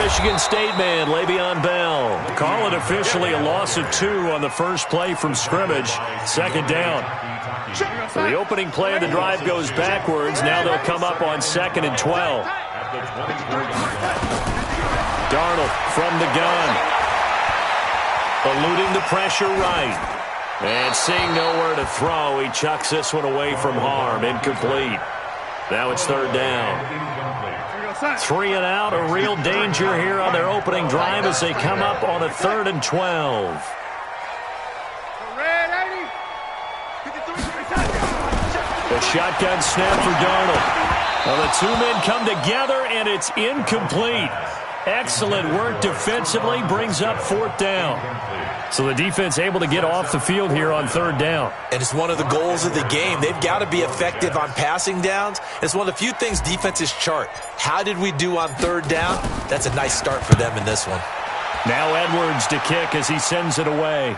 Michigan State man, Le'Veon Bell. Call it officially a loss of 2 on the first play from scrimmage. Second down. So the opening play of the drive goes backwards. Now they'll come up on 2nd and 12. Darnold from the gun. Eluding the pressure right. And seeing nowhere to throw, he chucks this one away from harm. Incomplete. Now it's 3rd down. 3 and out, a real danger here on their opening drive as they come up on a 3rd and 12. The shotgun snap for Darnold. Well, the 2 men come together, and it's incomplete. Excellent work defensively, brings up 4th down. So the defense able to get off the field here on 3rd down. And it's one of the goals of the game. They've got to be effective on passing downs. It's one of the few things defenses chart. How did we do on 3rd down? That's a nice start for them in this one. Now Edwards to kick as he sends it away.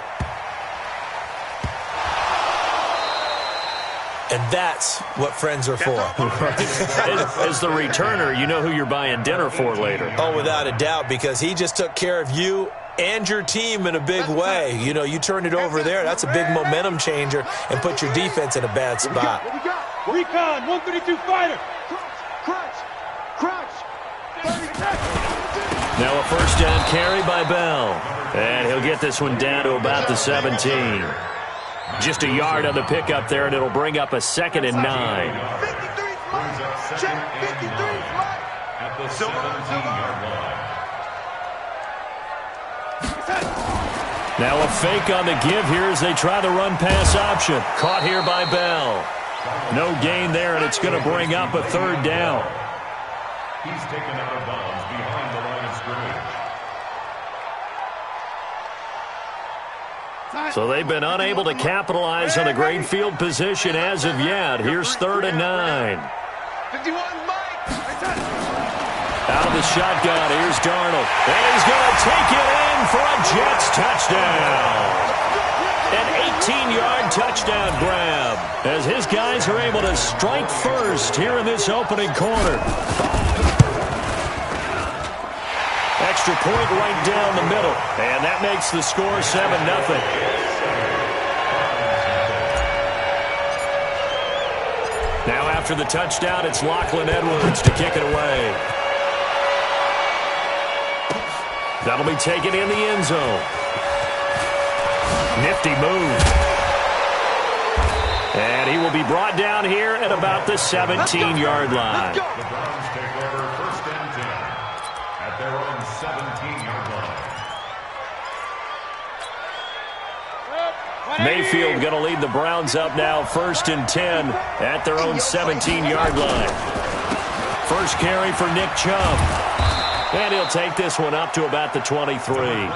And that's what friends are for. As the returner, you know who you're buying dinner for later. Oh, without a doubt, because he just took care of you and your team in a big way. You know, you turned it over there. That's a big momentum changer and put your defense in a bad spot. Recon, 132 fighter. Crunch. Now a 1st down carry by Bell. And he'll get this one down to about the 17. Just a yard on the pickup there, and it'll bring up a 2nd and 9. 53 check 53 at the 17-yard line. Now a fake on the give here as they try the run-pass option. Caught here by Bell. No gain there, and it's going to bring up a 3rd down. He's taken out of bounds behind the line of scrimmage. So they've been unable to capitalize on the great field position as of yet. Here's 3rd and 9. 51 Mike. Out of the shotgun, here's Darnold. And he's going to take it in for a Jets touchdown. An 18-yard touchdown grab as his guys are able to strike first here in this opening quarter. Extra point right down the middle, and that makes the score 7-0. Now after the touchdown, it's Lachlan Edwards to kick it away. That'll be taken in the end zone. Nifty move. And he will be brought down here at about the 17-yard line. The Browns take over 1st and 10 at their own 17-yard line. Mayfield going to lead the Browns up now 1st and 10 at their own 17-yard line. First carry for Nick Chubb. And he'll take this one up to about the 23.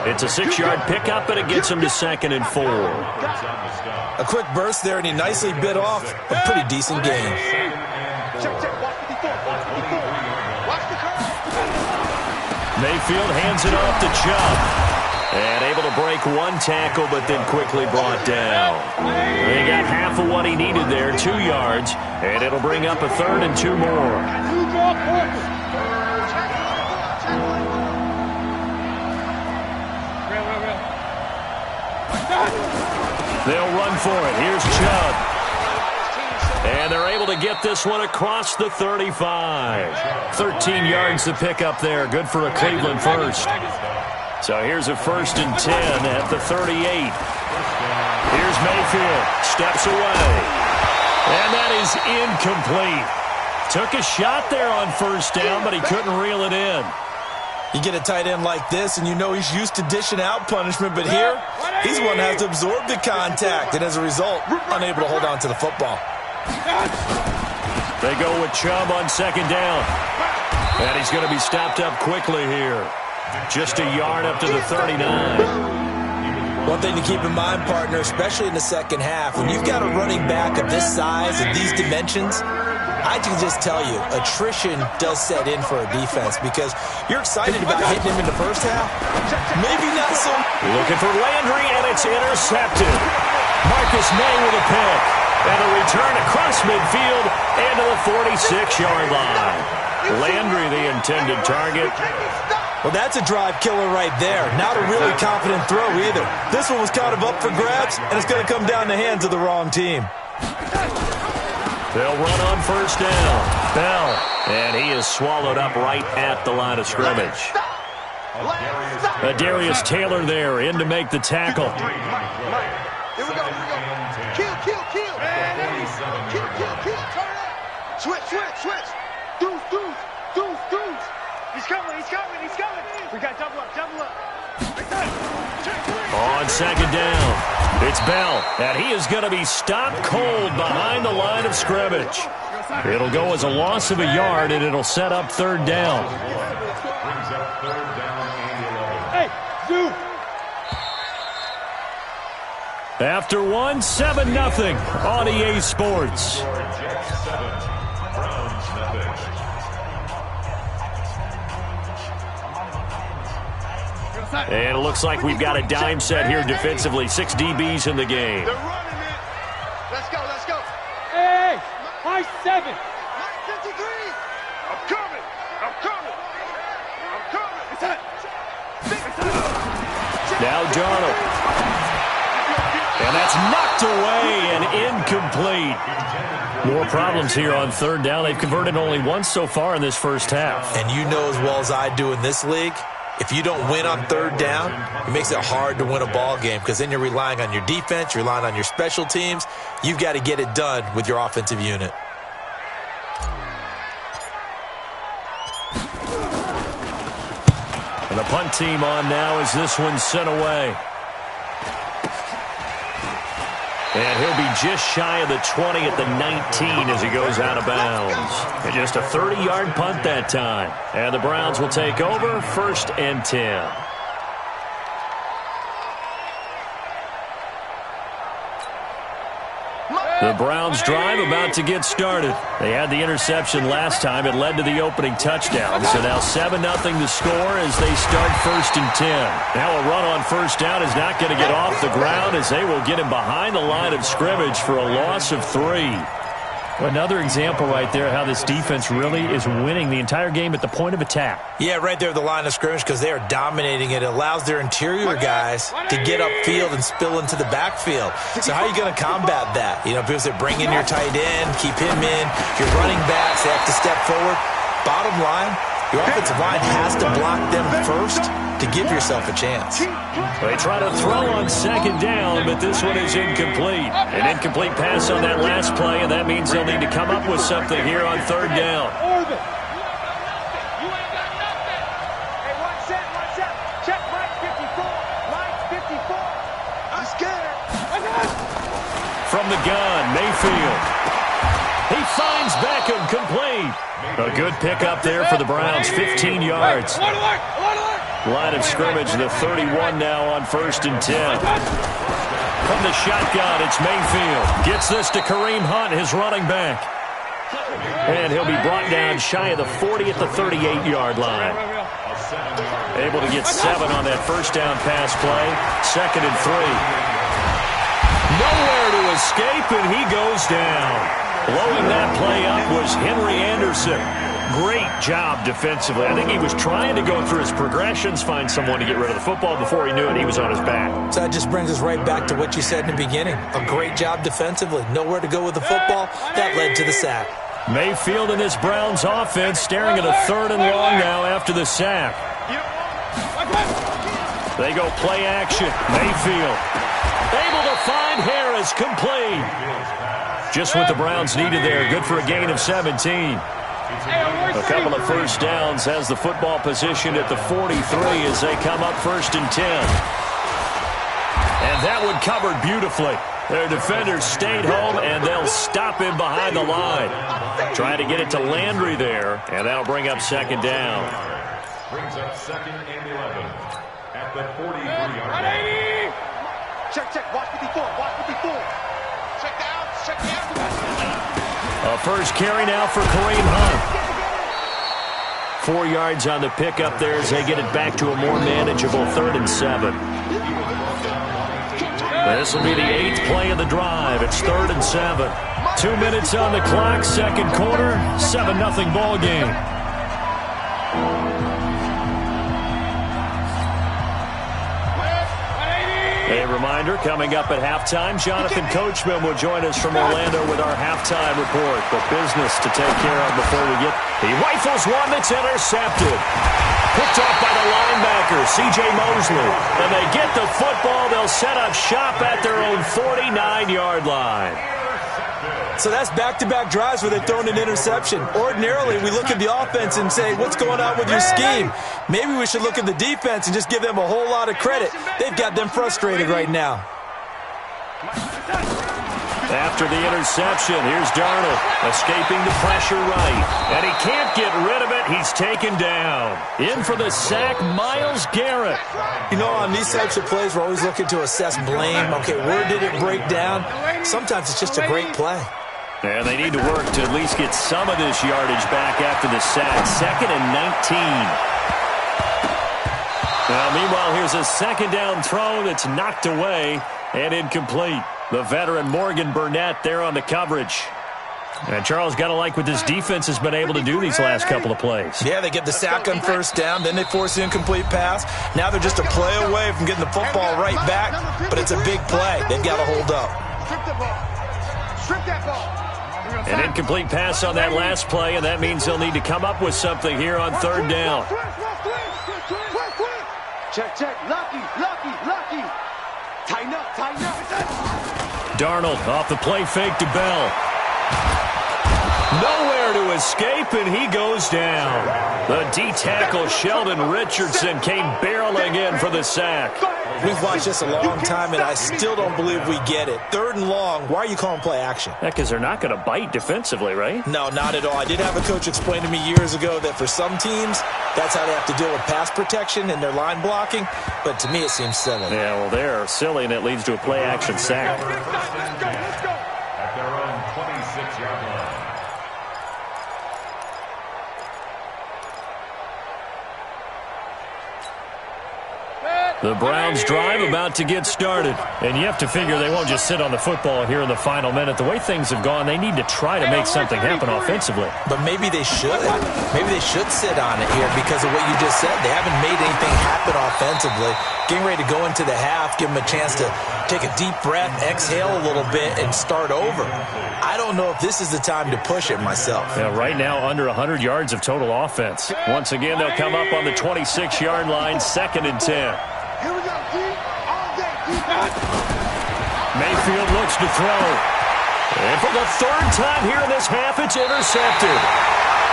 It's a 6-yard pickup, and it gets him to 2nd and 4. A quick burst there, and he nicely bit off a pretty decent gain. Mayfield hands it off to Chubb. And able to break one tackle, but then quickly brought down. He got half of what he needed there, 2 yards, and it'll bring up a 3rd and 2 more. They'll run for it. Here's Chubb. And they're able to get this one across the 35. 13 yards to pick up there. Good for a Cleveland first. So here's a 1st and 10 at the 38. Here's Mayfield. Steps away. And that is incomplete. Took a shot there on 1st down, but he couldn't reel it in. You get a tight end like this, and you know he's used to dishing out punishment, but here, he's the one that has to absorb the contact, and as a result, unable to hold on to the football. They go with Chubb on 2nd down. And he's going to be stopped up quickly here. Just a yard up to the 39. One thing to keep in mind, partner, especially in the second half, when you've got a running back of this size and these dimensions, I can just tell you, attrition does set in for a defense because you're excited about hitting him in the first half. Maybe not so. Looking for Landry, and it's intercepted. Marcus May with a pick. And a return across midfield and to the 46-yard line. Landry, the intended target. Well, that's a drive killer right there. Not a really confident throw either. This one was kind of up for grabs, and it's going to come down the hands of the wrong team. They'll run on first down. Bell, and he is swallowed up right at the line of scrimmage. Darius Taylor there in to make the tackle. Here we go. Kill. Kill. Turn it. Switch. Deuce. He's coming. We got double up. On second down, it's Bell, and he is going to be stopped cold behind the line of scrimmage. It'll go as a loss of a yard, and it'll set up third down. Hey, Zoo. After one, 7-0 on EA Sports. And it looks like we've got a dime set here defensively. 6 DBs in the game. They're running it. Let's go. Hey, high 7. High 53. I'm coming. Now Darnold. And that's knocked away and incomplete. More problems here on third down. They've converted only once so far in this first half. And you know as well as I do in this league, if you don't win on third down, it makes it hard to win a ball game because then you're relying on your defense, you're relying on your special teams. You've got to get it done with your offensive unit. And the punt team on now as this one's sent away. And he'll be just shy of the 20 at the 19 as he goes out of bounds. And just a 30-yard punt that time. And the Browns will take over, 1st and 10. The Browns drive about to get started. They had the interception last time. It led to the opening touchdown. So now 7-0 the score as they start 1st and 10. Now a run on first down is not going to get off the ground as they will get him behind the line of scrimmage for a loss of 3. Another example right there how this defense really is winning the entire game at the point of attack. Yeah, right there at the line of scrimmage because they are dominating it. It allows their interior guys to get upfield and spill into the backfield. So how are you going to combat that? You know, people say bring in your tight end, keep him in. Your running backs, they have to step forward. Bottom line, your offensive line has to block them first to give yourself a chance. They try to throw on second down, but this one is incomplete. An incomplete pass on that last play, and that means they'll need to come up with something here on third down. Check Mike 54. Mike 54. I'm scared. From the gun, Mayfield. He finds Beckham complete. A good pickup there for the Browns, 15 yards. Line of scrimmage, the 31 now on 1st and 10. From the shotgun, it's Mayfield. Gets this to Kareem Hunt, his running back. And he'll be brought down shy of the 40 at the 38-yard line. Able to get 7 on that first down pass play. 2nd and 3. Nowhere to escape, and he goes down. Blowing that play up was Henry Anderson. Great job defensively. I think he was trying to go through his progressions, find someone to get rid of the football. Before he knew it, he was on his back. So that just brings us right back to what you said in the beginning. A great job defensively. Nowhere to go with the football. That led to the sack. Mayfield and this Browns offense staring at a 3rd and long now after the sack. They go play action. Mayfield able to find Harris, complete. Just what the Browns needed there. Good for a gain of 17. A couple of first downs, has the football position at the 43 as they come up 1st and 10. And that one covered beautifully. Their defenders stayed home, and they'll stop him behind the line. Trying to get it to Landry there, and that'll bring up 2nd down. Brings up 2nd and 11 at the 43-yard line. Check. Watch 54. Check down. A first carry now for Kareem Hunt. 4 yards on the pickup there as they get it back to a more manageable 3rd and 7. This will be the 8th play of the drive. It's 3rd and 7. 2 minutes on the clock, 2nd quarter, 7-0 ball game. A reminder, coming up at halftime, Jonathan Coachman will join us from Orlando with our halftime report. But business to take care of before we get... He rifles one that's intercepted. Picked off by the linebacker, C.J. Mosley. And they get the football. They'll set up shop at their own 49-yard line. So that's back-to-back drives where they're throwing an interception. Ordinarily, we look at the offense and say, what's going on with your scheme? Maybe we should look at the defense and just give them a whole lot of credit. They've got them frustrated right now. After the interception, here's Darnold, escaping the pressure right. And he can't get rid of it. He's taken down. In for the sack, Myles Garrett. You know, on these types of plays, we're always looking to assess blame. Okay, where did it break down? Sometimes it's just a great play. And they need to work to at least get some of this yardage back after the sack. 2nd and 19. Now, meanwhile, here's a second down throw that's knocked away and incomplete. The veteran Morgan Burnett there on the coverage. And Charles, got to like what this defense has been able to do these last couple of plays. Yeah, they get the sack on first down, then they force the incomplete pass. Now they're just a play away from getting the football right back, but it's a big play. They've got to hold up. Strip the ball. Strip that ball. An incomplete pass on that last play, and that means they'll need to come up with something here on third down. Check, check. Lucky. Tighten up. Darnold off the play fake to Bell. Nowhere to escape, and he goes down. The D-tackle Sheldon Richardson came barreling in for the sack. We've watched this a long time, and I still don't believe we get it. 3rd and long, why are you calling play action? Yeah, because they're not going to bite defensively, right? No, not at all. I did have a coach explain to me years ago that for some teams, that's how they have to deal with pass protection and their line blocking. But to me, it seems silly. Yeah, well, they're silly, and it leads to a play action sack. Let's go. At their own 26-yard line. The Browns drive about to get started. And you have to figure they won't just sit on the football here in the final minute. The way things have gone, they need to try to make something happen offensively. But maybe they should. Maybe they should sit on it here because of what you just said. They haven't made anything happen offensively. Getting ready to go into the half, give them a chance to take a deep breath, exhale a little bit, and start over. I don't know if this is the time to push it myself. Yeah, right now, under 100 yards of total offense. Once again, they'll come up on the 26-yard line, 2nd and 10. Here we go, D. All day, defense. Mayfield looks to throw. And for the 3rd time here in this half, it's intercepted.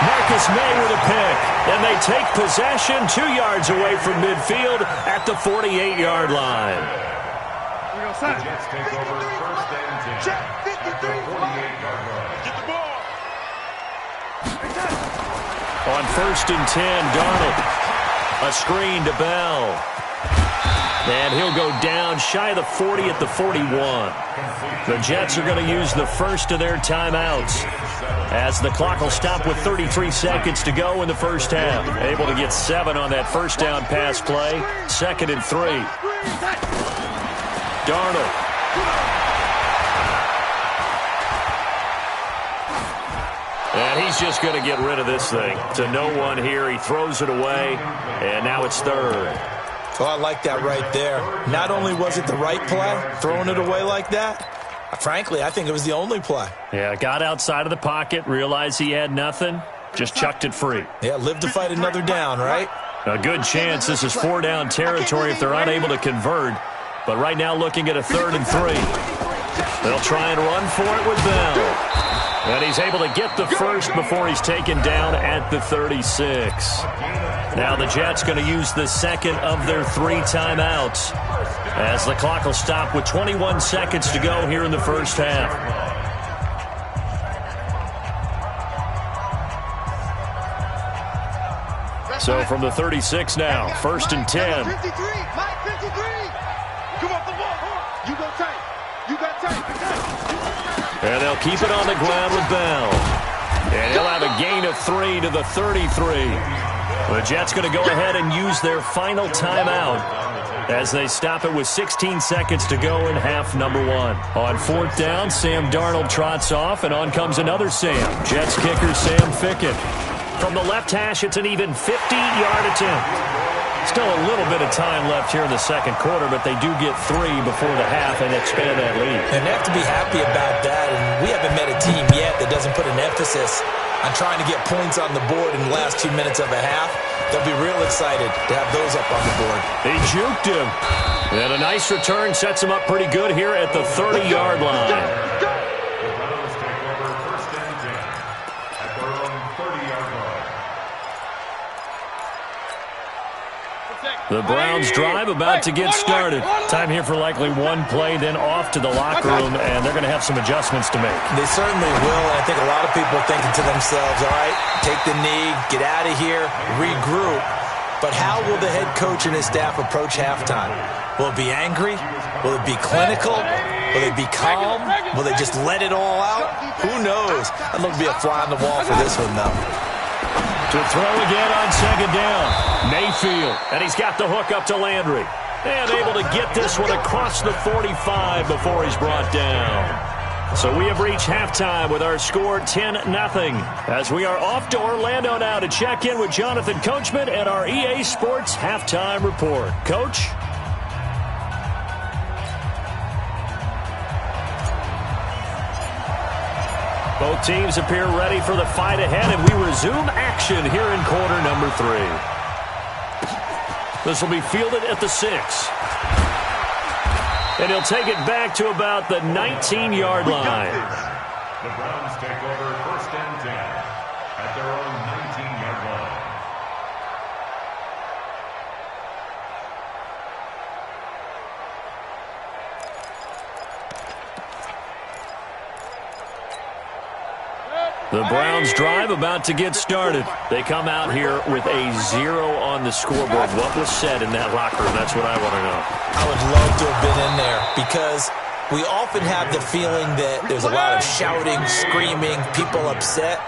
Marcus May with a pick. And they take possession 2 yards away from midfield at the 48-yard line. Here we go, son. The Jets take over 1st and 10. Check, At the 48-yard line. Get the ball. On 1st and 10, Darnold. A screen to Bell. And he'll go down shy of the 40 at the 41. The Jets are going to use the first of their timeouts as the clock will stop with 33 seconds to go in the first half. Able to get 7 on that first down pass play. 2nd and 3. Darnold. And he's just going to get rid of this thing. To no one here. He throws it away. And now it's 3rd. Oh, I like that right there. Not only was it the right play, throwing it away like that, frankly, I think it was the only play. Yeah, got outside of the pocket, realized he had nothing, just chucked it free. Yeah, live to fight another down, right? A good chance this is 4-down territory if they're unable to convert. But right now looking at a 3rd and 3. They'll try and run for it with Bell. And he's able to get the first before he's taken down at the 36. Now the Jets going to use the 2nd of their 3 timeouts as the clock will stop with 21 seconds to go here in the first half. So from the 36 now, 1st and 10. 53, Mike 53. Come off the ball. You go tight. You got tight. And they'll keep it on the ground with Bell. And he'll have a gain of 3 to the 33. The Jets going to go ahead and use their final timeout as they stop it with 16 seconds to go in half number 1. On 4th down, Sam Darnold trots off, and on comes another Sam. Jets kicker Sam Ficken. From the left hash, it's an even 50-yard attempt. Still a little bit of time left here in the second quarter, but they do get 3 before the half and expand that lead. And they have to be happy about that, and we haven't met a team yet that doesn't put an emphasis on trying to get points on the board in the last 2 minutes of a half. They'll be real excited to have those up on the board. They juked him. And a nice return sets him up pretty good here at the 30-yard line. The Browns drive about to get started. Time here for likely one play, then off to the locker room, and they're going to have some adjustments to make. They certainly will, and I think a lot of people are thinking to themselves, all right, take the knee, get out of here, regroup. But how will the head coach and his staff approach halftime? Will it be angry? Will it be clinical? Will they be calm? Will they just let it all out? Who knows? I'd love to be a fly on the wall for this one, though. To throw again on second down. Mayfield, and he's got the hook up to Landry. And able to get this one across the 45 before he's brought down. So we have reached halftime with our score 10-0. As we are off to Orlando now to check in with Jonathan Coachman and our EA Sports halftime report. Coach? Both teams appear ready for the fight ahead, and we resume action here in quarter number 3. This will be fielded at the 6. And he'll take it back to about the 19-yard line. The Browns take over 1st and 10 at their own 19-yard line. The Browns drive about to get started. They come out here with a 0 on the scoreboard. What was said in that locker room? That's what I want to know. I would love to have been in there because we often have the feeling that there's a lot of shouting, screaming, people upset.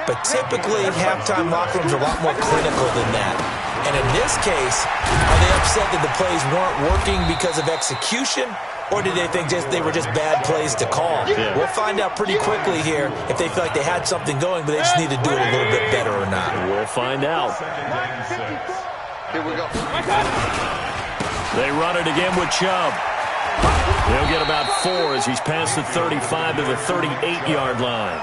But typically, halftime locker rooms are a lot more clinical than that. And in this case, are they upset that the plays weren't working because of execution? Or did they think they were just bad plays to call? Yeah. We'll find out pretty quickly here if they feel like they had something going, but they just need to do it a little bit better or not. We'll find out. Here we go. They run it again with Chubb. He'll get about 4 as he's past the 35 to the 38-yard line.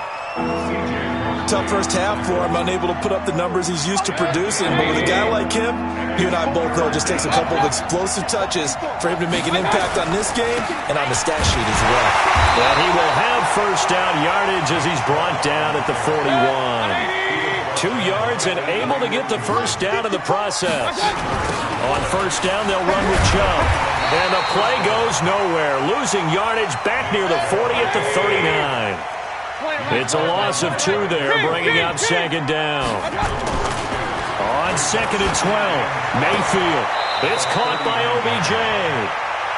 Tough first half for him, unable to put up the numbers he's used to producing. But with a guy like him, you and I both know it just takes a couple of explosive touches for him to make an impact on this game and on the stat sheet as well. And he will have first down yardage as he's brought down at the 41. 2 yards and able to get the first down in the process. On first down, they'll run with Chubb. And the play goes nowhere, losing yardage back near the 40 at the 39. It's a loss of 2 there, bringing up second down. On 2nd and 12, Mayfield. It's caught by OBJ.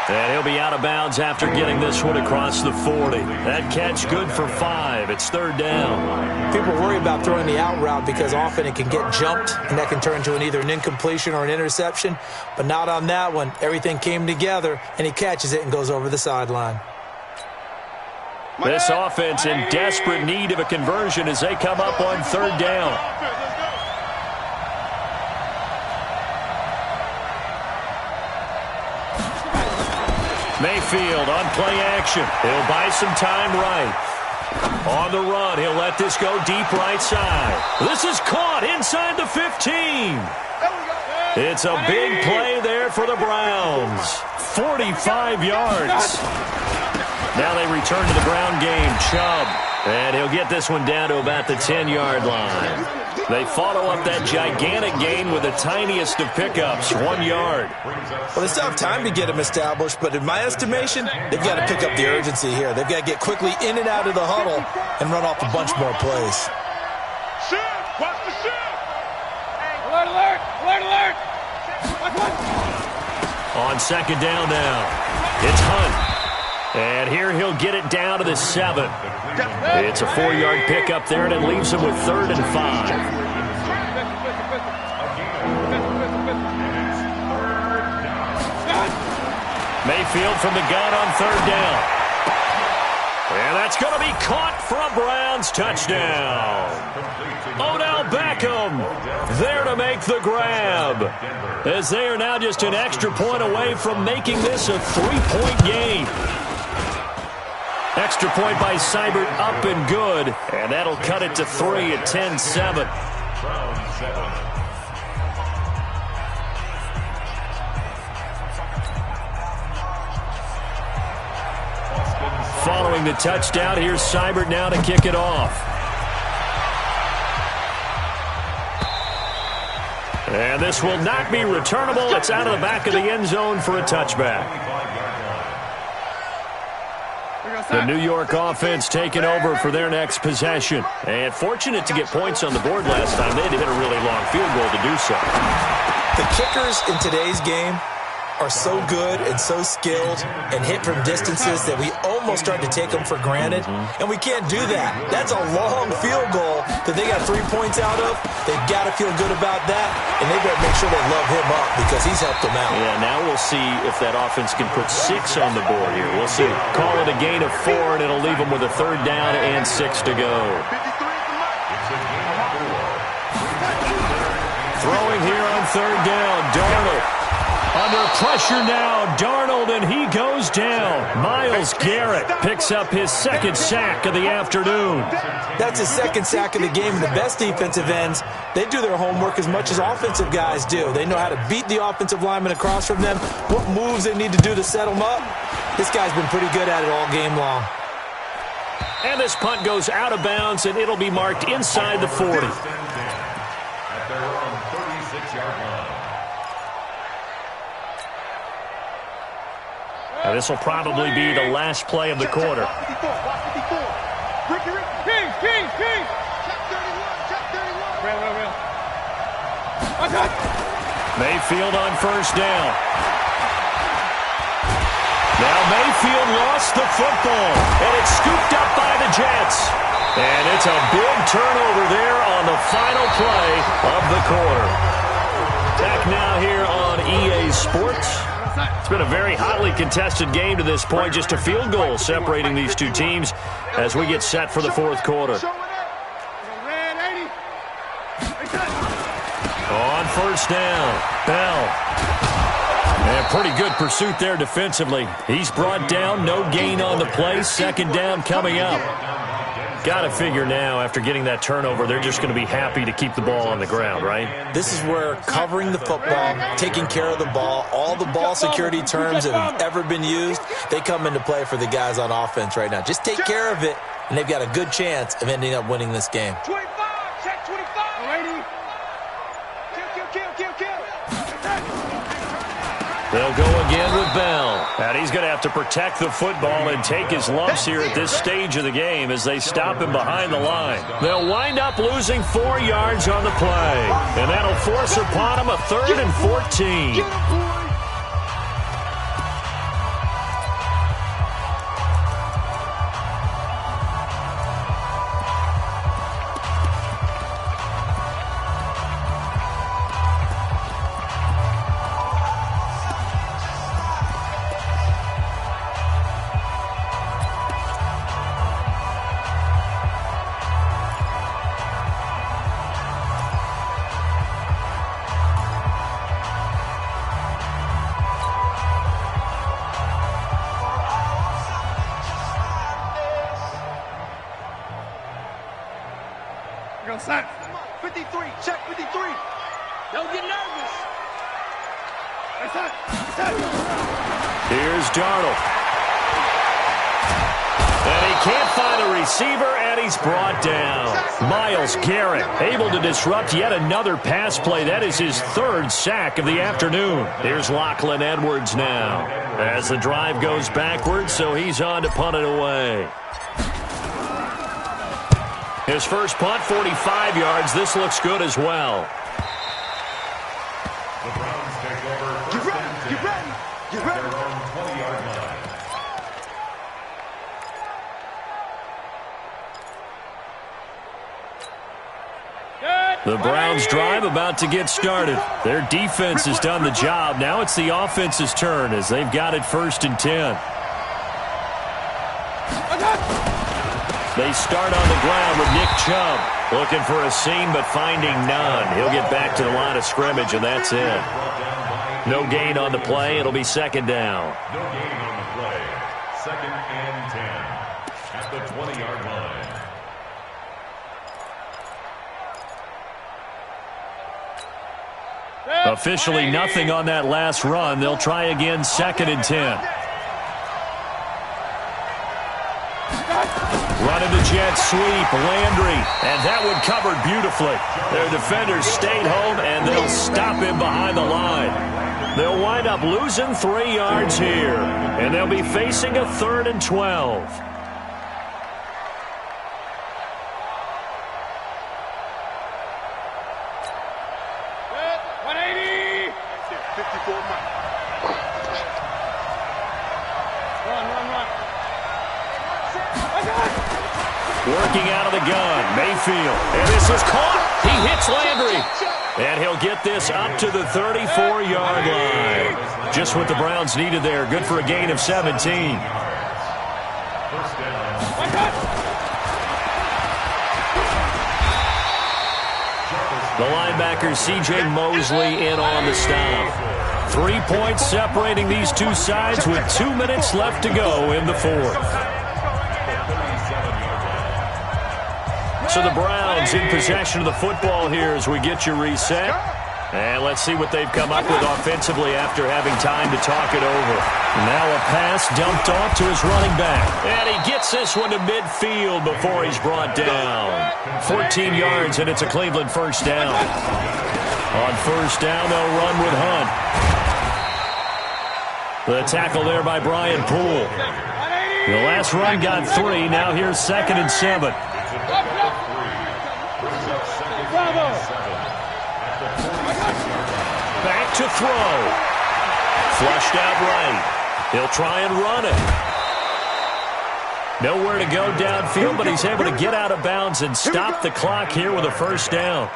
And he'll be out of bounds after getting this one across the 40. That catch good for 5. It's 3rd down. People worry about throwing the out route because often it can get jumped, and that can turn into either an incompletion or an interception. But not on that one. Everything came together, and he catches it and goes over the sideline. This offense in desperate need of a conversion as they come up on 3rd down. Mayfield on play action. He'll buy some time right. On the run, he'll let this go deep right side. This is caught inside the 15. It's a big play there for the Browns. 45 yards. Now they return to the ground game. Chubb. And he'll get this one down to about the 10-yard line. They follow up that gigantic gain with the tiniest of pickups, 1 yard. Well, they still have time to get him established, but in my estimation, they've got to pick up the urgency here. They've got to get quickly in and out of the huddle and run off a bunch more plays. Shoot! Watch the shoot! Alert, alert! Alert, alert! On 2nd down now, it's Hunt. And here he'll get it down to the 7. It's a 4-yard pickup there, and it leaves him with 3rd and 5. Mayfield from the gun on 3rd down. And That's going to be caught for a Browns touchdown. Odell Beckham there to make the grab, as they are now just an extra point away from making this a 3-point game. Extra point by Seibert, up and good, and that'll cut it to 3 at 10-7. Following the touchdown, here's Seibert now to kick it off. And this will not be returnable. It's out of the back of the end zone for a touchback. The New York offense taking over for their next possession. And fortunate to get points on the board last time. They had to hit a really long field goal to do so. The kickers in today's game are so good and so skilled and hit from distances that we almost start to take them for granted, and we can't do that. That's a long field goal that they got 3 points out of. They've got to feel good about that, and they better make sure they love him up because he's helped them out. Yeah, now we'll see if that offense can put 6 on the board here. We'll see. Call it a gain of 4, and it'll leave them with a 3rd down and 6 to go. Throwing here on 3rd down, Darnold. Under pressure now, Darnold, and he goes down. Myles Garrett picks up his 2nd sack of the afternoon. That's his 2nd sack of the game. The best defensive ends, they do their homework as much as offensive guys do. They know how to beat the offensive lineman across from them, what moves they need to do to set them up. This guy's been pretty good at it all game long. And this punt goes out of bounds, and it'll be marked inside the 40. At their own 36-yard line. Now, this will probably be the last play of the quarter. Mayfield on 1st down. Now Mayfield lost the football, and it's scooped up by the Jets. And it's a big turnover there on the final play of the quarter. Back now here on EA Sports. It's been a very hotly contested game to this point. Just a field goal separating these two teams as we get set for the 4th quarter. On 1st down, Bell. And pretty good pursuit there defensively. He's brought down, no gain on the play. 2nd down coming up. Got to figure now, after getting that turnover, they're just going to be happy to keep the ball on the ground, right? This is where covering the football, taking care of the ball, all the ball security terms that have ever been used, they come into play for the guys on offense right now. Just take care of it, and they've got a good chance of ending up winning this game. 25, check 25. Ready? Kill. They'll go again with Bell. And he's going to have to protect the football and take his lumps here at this stage of the game as they stop him behind the line. They'll wind up losing 4 yards on the play. And that'll force upon him a 3rd and 14. Set. 53, check 53. Don't get nervous. Here's Darnold. And he can't find a receiver, and he's brought down. Myles Garrett able to disrupt yet another pass play. That is his 3rd sack of the afternoon. Here's Lachlan Edwards now as the drive goes backwards, so he's on to punt it away. His first punt, 45 yards. This looks good as well. The Browns take over. Get ready. Their own 20-yard line. The Browns drive about to get started. Their defense has done the job. Now it's the offense's turn as they've got it 1st and 10. They start on the ground with Nick Chubb. Looking for a seam, but finding none. He'll get back to the line of scrimmage, and that's it. No gain on the play. It'll be second down. No gain on the play. Second and 10 at the 20-yard line. Officially nothing on that last run. They'll try again, second and 10. Running the jet sweep, Landry, and that one covered beautifully. Their defenders stayed home, and they'll stop him behind the line. They'll wind up losing 3 yards here, and they'll be facing a 3rd and 12. Working out of the gun, Mayfield. And this is caught. He hits Landry. And he'll get this up to the 34-yard line. Just what the Browns needed there. Good for a gain of 17. The linebacker, C.J. Mosley, in on the stop. 3 points separating these two sides with 2 minutes left to go in the fourth. So the Browns in possession of the football here as we get you reset. And let's see what they've come up with offensively after having time to talk it over. Now a pass dumped off to his running back. And he gets this one to midfield before he's brought down. 14 yards, and it's a Cleveland first down. On first down, they'll run with Hunt. The tackle there by Brian Poole. The last run got 3. Now here's 2nd and 7. Back to throw. Flushed out right. He'll try and run it. Nowhere to go downfield, but he's able to get out of bounds and stop the clock here with a first down.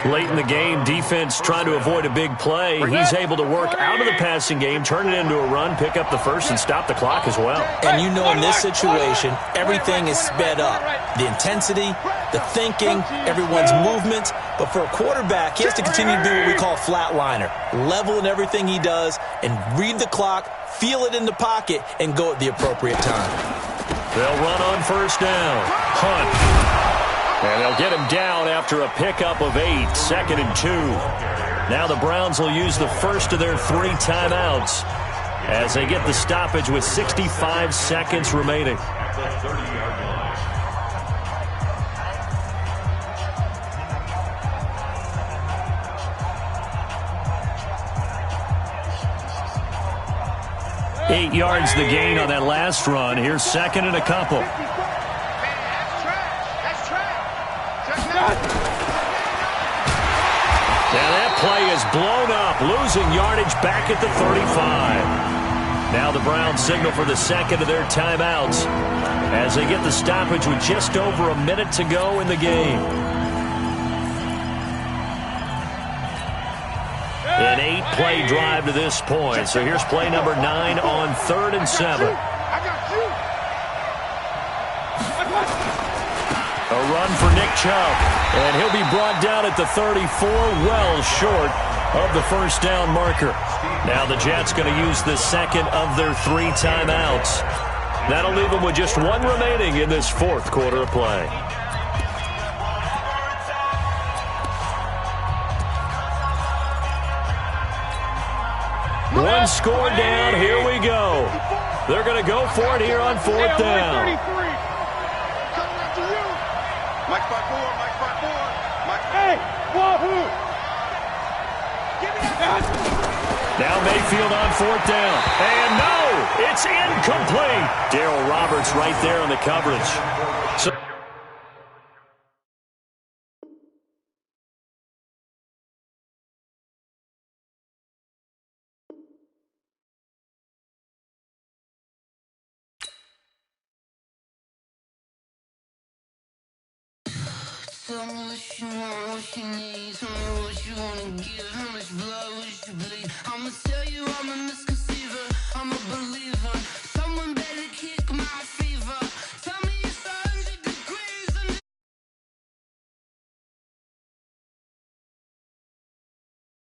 Late in the game, defense trying to avoid a big play. He's able to work out of the passing game, turn it into a run, pick up the first, and stop the clock as well. And you know in this situation, everything is sped up. The intensity, the thinking, everyone's movements. But for a quarterback, he has to continue to do what we call flatliner. Level in everything he does and read the clock, feel it in the pocket, and go at the appropriate time. They'll run on first down. Hunt. And they'll get him down after a pickup of 8, 2nd and 2. Now the Browns will use the first of their 3 timeouts as they get the stoppage with 65 seconds remaining. At the 30-yard line. 8 yards the gain on that last run. Here's 2nd and a couple. Now that play is blown up, losing yardage back at the 35. Now the Browns signal for the 2nd of their timeouts as they get the stoppage with just over a minute to go in the game. An 8-play drive to this point. So here's play number 9 on 3rd and 7. A run for Nick Chubb, and he'll be brought down at the 34, well short of the first down marker. Now the Jets going to use the 2nd of their 3 timeouts. That'll leave them with just 1 remaining in this 4th quarter of play. One score down, here we go. They're going to go for it here on 4th down. Mike 5-4, Mike 5-4, Mike. Hey, wahoo! Give me that. Now Mayfield on 4th down. And no, it's incomplete. Darryl Roberts right there on the coverage. So tell me what you want, what you need. Tell me what you wanna give, how much blood would you bleed? I'ma tell you I'm a misconceiver, I'm a believer.